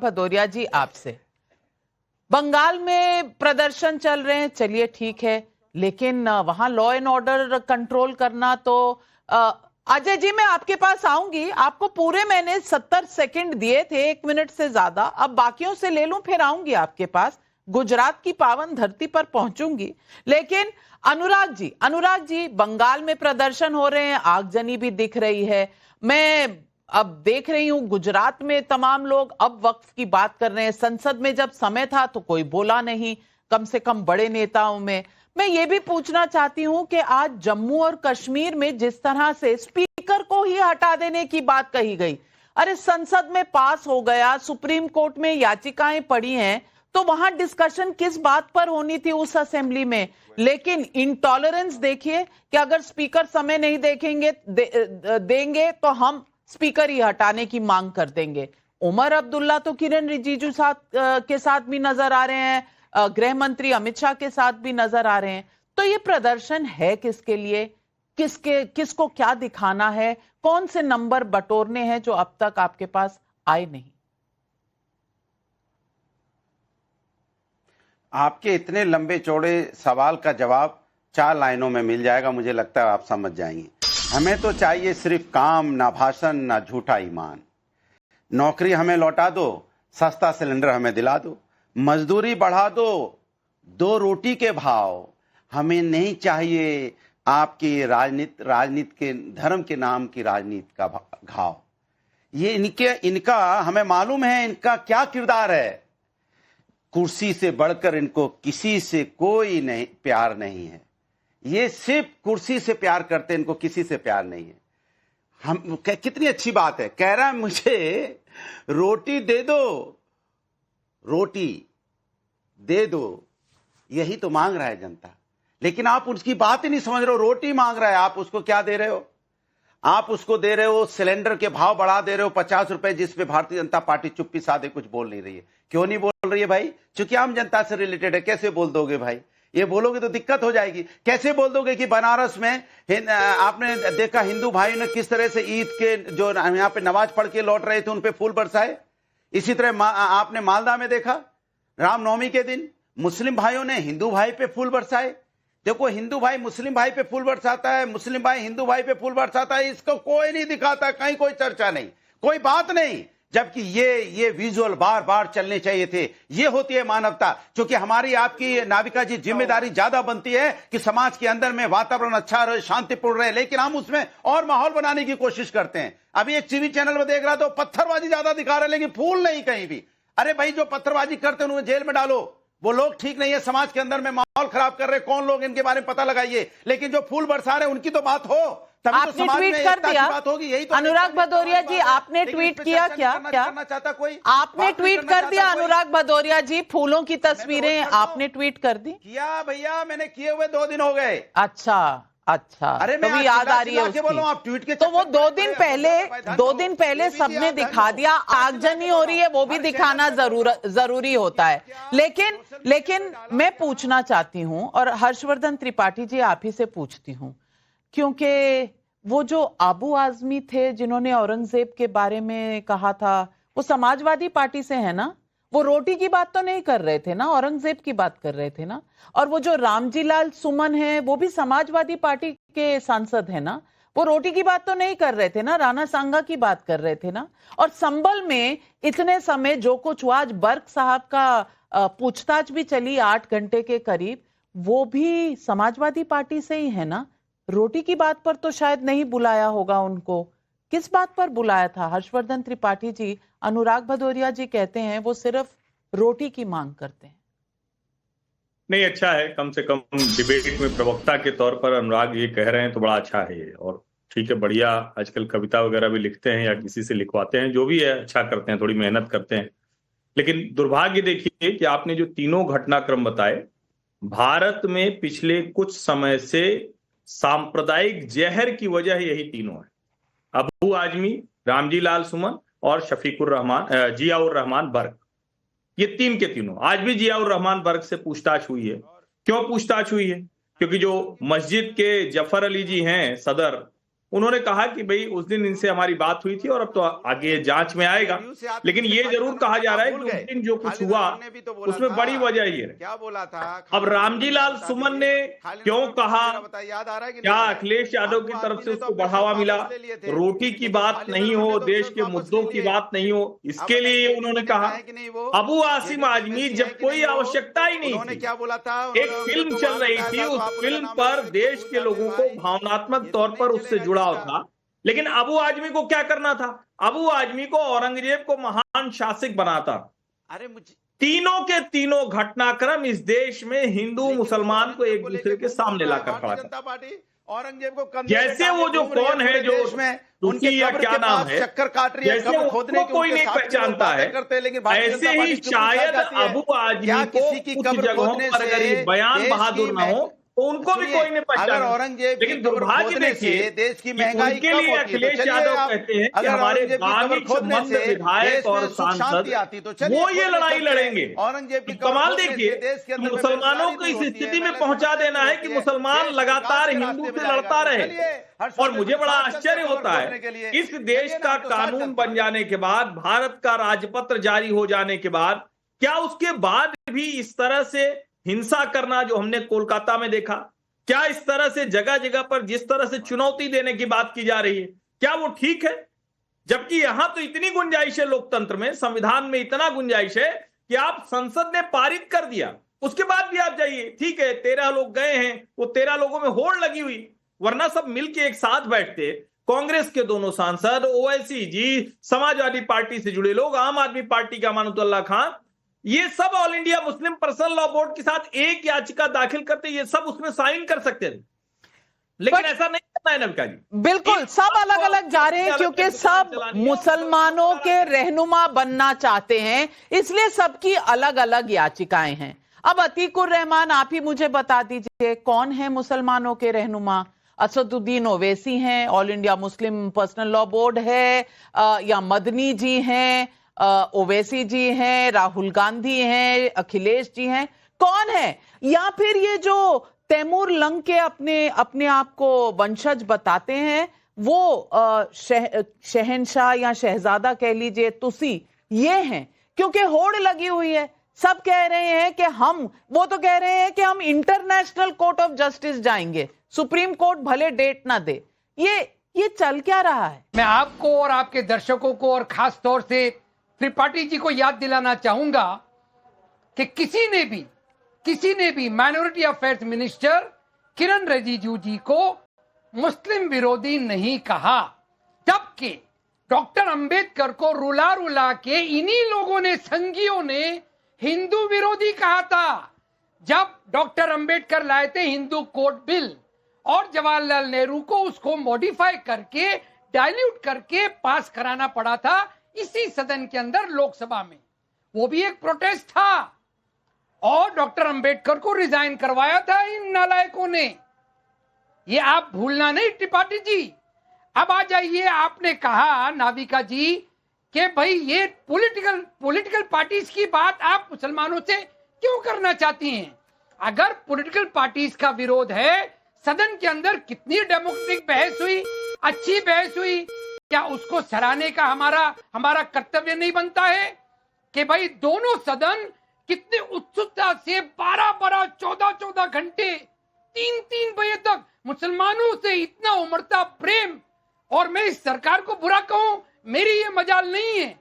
भदौरिया जी, आपसे बंगाल में प्रदर्शन चल रहे हैं, चलिए ठीक है, लेकिन वहां लॉ एंड ऑर्डर कंट्रोल करना तो अजय जी मैं आपके पास आऊंगी। आपको पूरे मैंने 70 सेकंड दिए थे, 1 मिनट से ज्यादा, अब बाकियों से ले लूं फिर आऊंगी आपके पास, गुजरात की पावन धरती पर पहुंचूंगी। लेकिन अनुराग जी बंगाल में प्रदर्शन हो रहे हैं, आगजनी भी दिख रही है। मैं अब देख रही हूं गुजरात में तमाम लोग अब वक्फ की बात कर रहे हैं। संसद में जब समय था तो कोई बोला नहीं, कम से कम बड़े नेताओं में। मैं ये भी पूछना चाहती हूं कि आज जम्मू और कश्मीर में जिस तरह से स्पीकर को ही हटा देने की बात कही गई, अरे संसद में पास हो गया, सुप्रीम कोर्ट में याचिकाएं पड़ी हैं, तो वहां डिस्कशन किस बात पर होनी थी उस असेंबली में। लेकिन इंटॉलरेंस देखिए कि अगर स्पीकर समय नहीं देंगे तो हम स्पीकर ही हटाने की मांग कर देंगे। उमर अब्दुल्ला तो किरण रिजिजू के साथ भी नजर आ रहे हैं, गृह मंत्री अमित शाह के साथ भी नजर आ रहे हैं। तो ये प्रदर्शन है किसके लिए, किसको क्या दिखाना है, कौन से नंबर बटोरने हैं जो अब तक आपके पास आए नहीं? आपके इतने लंबे चौड़े सवाल का जवाब 4 लाइनों में मिल जाएगा, मुझे लगता है आप समझ जाएंगे। हमें तो चाहिए सिर्फ काम, ना भाषण, ना झूठा ईमान। नौकरी हमें लौटा दो, सस्ता सिलेंडर हमें दिला दो, मजदूरी बढ़ा दो, 2 रोटी के भाव। हमें नहीं चाहिए आपकी राजनीति के धर्म के नाम की राजनीति का घाव। ये इनका हमें मालूम है इनका क्या किरदार है। कुर्सी से बढ़कर इनको किसी से कोई नहीं प्यार नहीं है। ये सिर्फ कुर्सी से प्यार करते हैं, इनको किसी से प्यार नहीं है। हम कितनी अच्छी बात है, कह रहा है मुझे रोटी दे दो, रोटी दे दो, यही तो मांग रहा है जनता। लेकिन आप उसकी बात ही नहीं समझ रहे हो। रोटी मांग रहा है, आप उसको क्या दे रहे हो? आप उसको दे रहे हो सिलेंडर के भाव बढ़ा दे रहे हो 50 रुपए, जिस पे भारतीय जनता पार्टी चुप्पी साधे कुछ बोल नहीं रही है। क्यों नहीं बोल रही है भाई? चूंकि आम जनता से रिलेटेड है। कैसे बोल दोगे भाई? ये बोलोगे तो दिक्कत हो जाएगी। कैसे बोल दोगे कि बनारस में आपने देखा हिंदू भाई ने किस तरह से ईद के जो यहाँ पे नमाज पढ़ के लौट रहे थे उन पे फूल बरसाए। इसी तरह आपने मालदा में देखा रामनवमी के दिन मुस्लिम भाइयों ने हिंदू भाई पे फूल बरसाए। देखो, हिंदू भाई मुस्लिम भाई पे फूल बरसाता है, मुस्लिम भाई हिंदू भाई पे फूल बरसाता है, इसको कोई नहीं दिखाता, कहीं कोई चर्चा नहीं, कोई बात नहीं। जबकि ये विजुअल बार बार चलने चाहिए थे। ये होती है मानवता। क्योंकि हमारी आपकी नाविका जी जिम्मेदारी ज्यादा बनती है कि समाज के अंदर में वातावरण अच्छा रहे, शांतिपूर्ण रहे, लेकिन हम उसमें और माहौल बनाने की कोशिश करते हैं। अभी एक टीवी चैनल में देख रहा तो पत्थरबाजी ज्यादा दिखा रहे हैं, लेकिन फूल नहीं कहीं भी। अरे भाई, जो पत्थरबाजी करते हैं उन्हें जेल में डालो, वो लोग ठीक नहीं है, समाज के अंदर में माहौल खराब कर रहे, कौन लोग इनके बारे में पता लगाइए। लेकिन जो फूल बरसा रहे उनकी तो बात हो, तभी तो समाज में एकता की बात होगी। यही तो अनुराग भदौरिया जी, आपने ट्वीट किया क्या? करना चाहता कोई? आपने ट्वीट कर दिया अनुराग भदौरिया जी, फूलों की तस्वीरें आपने ट्वीट कर दी? किया भैया, मैंने किए हुए 2 दिन हो गए। अच्छा, अरे तो भी याद आ रही है उसकी। आप ट्वीट के तो वो 2 दिन पहले सबने दिखा दिया। आगजनी हो रही है, वो भी दिखाना जरूरी होता है। लेकिन मैं पूछना चाहती हूं, और हर्षवर्धन त्रिपाठी जी आप ही से पूछती हूं, क्योंकि वो जो आबू आजमी थे जिन्होंने औरंगजेब के बारे में कहा था, वो समाजवादी पार्टी से है ना? वो रोटी की बात तो नहीं कर रहे थे ना, औरंगजेब की बात कर रहे थे ना? और वो जो रामजी लाल सुमन है वो भी समाजवादी पार्टी के सांसद है ना? वो रोटी की बात तो नहीं कर रहे थे ना, राणा सांगा की बात कर रहे थे ना? और संभल में इतने समय जो कुछ हुआ, आज बर्क साहब का पूछताछ भी चली 8 घंटे के करीब, वो भी समाजवादी पार्टी से ही है ना? रोटी की बात पर तो शायद नहीं बुलाया होगा उनको। किस बात पर बुलाया था? हर्षवर्धन त्रिपाठी जी, अनुराग भदौरिया जी कहते हैं वो सिर्फ रोटी की मांग करते हैं। नहीं, अच्छा है, कम से कम डिबेट में प्रवक्ता के तौर पर अनुराग ये कह रहे हैं तो बड़ा अच्छा है ये। और ठीक है, बढ़िया, आजकल कविता वगैरह भी लिखते हैं या किसी से लिखवाते हैं, जो भी है अच्छा करते हैं, थोड़ी मेहनत करते हैं। लेकिन दुर्भाग्य देखिए कि आपने जो तीनों घटनाक्रम बताए, भारत में पिछले कुछ समय से सांप्रदायिक जहर की वजह यही तीनों है। अबू आजमी, रामजी लाल सुमन और जियाउर रहमान बर्क, ये 3 के तीनों। आज भी जियाउर रहमान बर्क से पूछताछ हुई है। क्यों पूछताछ हुई है? क्योंकि जो मस्जिद के जफर अली जी हैं सदर, उन्होंने कहा कि भाई उस दिन इनसे हमारी बात हुई थी और अब तो आगे जांच में आएगा, लेकिन ये जरूर कहा जा रहा है कि उस दिन जो कुछ हुआ उसमें बड़ी वजह ये है। क्या बोला था? अब रामजी लाल सुमन ने क्यों कहा, क्या अखिलेश यादव की तरफ से उसको बढ़ावा मिला, रोटी की बात नहीं हो, देश के मुद्दों की बात नहीं हो, इसके लिए उन्होंने कहा। अबू आसिम आजमी जब कोई आवश्यकता ही नहीं थी, क्या बोला था? एक फिल्म चल रही थी, उस फिल्म पर देश के लोगों को भावनात्मक तौर पर उससे जुड़ाव था, लेकिन अबू आजमी को क्या करना था? अबू आजमी को औरंगजेब को महान शासक बनाता। अरे मुझे तीनों के तीनों घटनाक्रम इस देश में हिंदू मुसलमान को एक दूसरे के सामने लाकर खड़ा करता। औरंगजेब को जैसे वो जो कौन है जो उनके या क्या नाम है, चक्कर काट रही है, जैसे उसको कोई नहीं पहचानता है, ऐसे ही शायद अबू आजमी को कुछ जगहों पर अगर ये बयान बहादुर ना हो तो उनको भी कोई नहीं पहचाना। औरंगजेब लेकिन दुर्भाग्य देखिए, देश की महंगाई उनके लिए अखिलेश यादव कहते हैं कि हमारे बागी विधायक और सांसद वो ये लड़ाई लड़ेंगे। औरंगजेब कमाल देखिए, मुसलमानों को इस स्थिति में पहुंचा देना है कि मुसलमान लगातार हिंदू से लड़ता रहे। और मुझे बड़ा आश्चर्य होता है, इस देश का कानून बन जाने के बाद, भारत का राजपत्र जारी हो जाने के बाद, क्या उसके बाद भी इस तरह से हिंसा करना जो हमने कोलकाता में देखा, क्या इस तरह से जगह जगह पर जिस तरह से चुनौती देने की बात की जा रही है, क्या वो ठीक है? जबकि यहां तो इतनी गुंजाइश है लोकतंत्र में, संविधान में इतना गुंजाइश है कि आप संसद ने पारित कर दिया, उसके बाद भी आप जाइए, ठीक है 13 लोग गए हैं, वो 13 लोगों में होड़ लगी हुई, वरना सब मिलके एक साथ बैठते, कांग्रेस के दोनों सांसद, ओवैसी जी, समाजवादी पार्टी से जुड़े लोग, आम आदमी पार्टी का अमानुल्लाह खान, ये सब all India Muslim personal law board के साथ एक याचिका दाखिल करते, ये सब उसमें साइन कर सकते थे, लेकिन ऐसा नहीं करना है नविका जी। बिल्कुल, सब अलग अलग जा रहे हैं क्योंकि सब मुसलमानों के रहनुमा बनना चाहते हैं, इसलिए सबकी अलग अलग याचिकाएं हैं। अब अतीकुर रहमान, आप ही मुझे बता दीजिए कौन है मुसलमानों के रहनुमा? असदुद्दीन ओवैसी हैं, all India Muslim personal law board है, या मदनी जी हैं, ओवैसी जी हैं, राहुल गांधी हैं, अखिलेश जी हैं, कौन है? या फिर ये जो तैमूर लंग के अपने आप को वंशज बताते हैं, वो शहनशाह या शहजादा कह लीजिए, तुसी, ये हैं? क्योंकि होड़ लगी हुई है, सब कह रहे हैं कि वो तो कह रहे हैं कि हम इंटरनेशनल कोर्ट ऑफ जस्टिस जाएंगे, सुप्रीम कोर्ट भले डेट ना दे। ये चल क्या रहा है? मैं आपको और आपके दर्शकों को और खास तौर से त्रिपाठी जी को याद दिलाना चाहूंगा कि किसी ने भी माइनॉरिटी अफेयर्स मिनिस्टर किरण रिजिजू जी को मुस्लिम विरोधी नहीं कहा, जबकि डॉक्टर अंबेडकर को रुला रुला के इन्हीं लोगों ने, संघियों ने हिंदू विरोधी कहा था। जब डॉक्टर अंबेडकर लाए थे हिंदू कोड बिल और जवाहरलाल नेहरू को उसको मॉडिफाई करके, डाइल्यूट करके पास कराना पड़ा था इसी सदन के अंदर, लोकसभा में, वो भी एक प्रोटेस्ट था और डॉक्टर अंबेडकर को रिजाइन करवाया था इन नालायकों ने। ये आप भूलना नहीं त्रिपाठी जी। अब आ जाइए, आपने कहा नाविका जी कि भाई ये पॉलिटिकल पार्टीज की बात आप मुसलमानों से क्यों करना चाहती हैं? अगर पॉलिटिकल पार्टीज का विरोध है, सदन के अंदर कितनी डेमोक्रेटिक बहस हुई, अच्छी बहस हुई, क्या उसको सराहने का हमारा कर्तव्य नहीं बनता है कि भाई दोनों सदन कितनी उत्सुकता से 12-12, 14-14 घंटे, 3-3 बजे तक मुसलमानों से इतना उमड़ता प्रेम, और मैं इस सरकार को बुरा कहूं, मेरी ये मजाल नहीं है,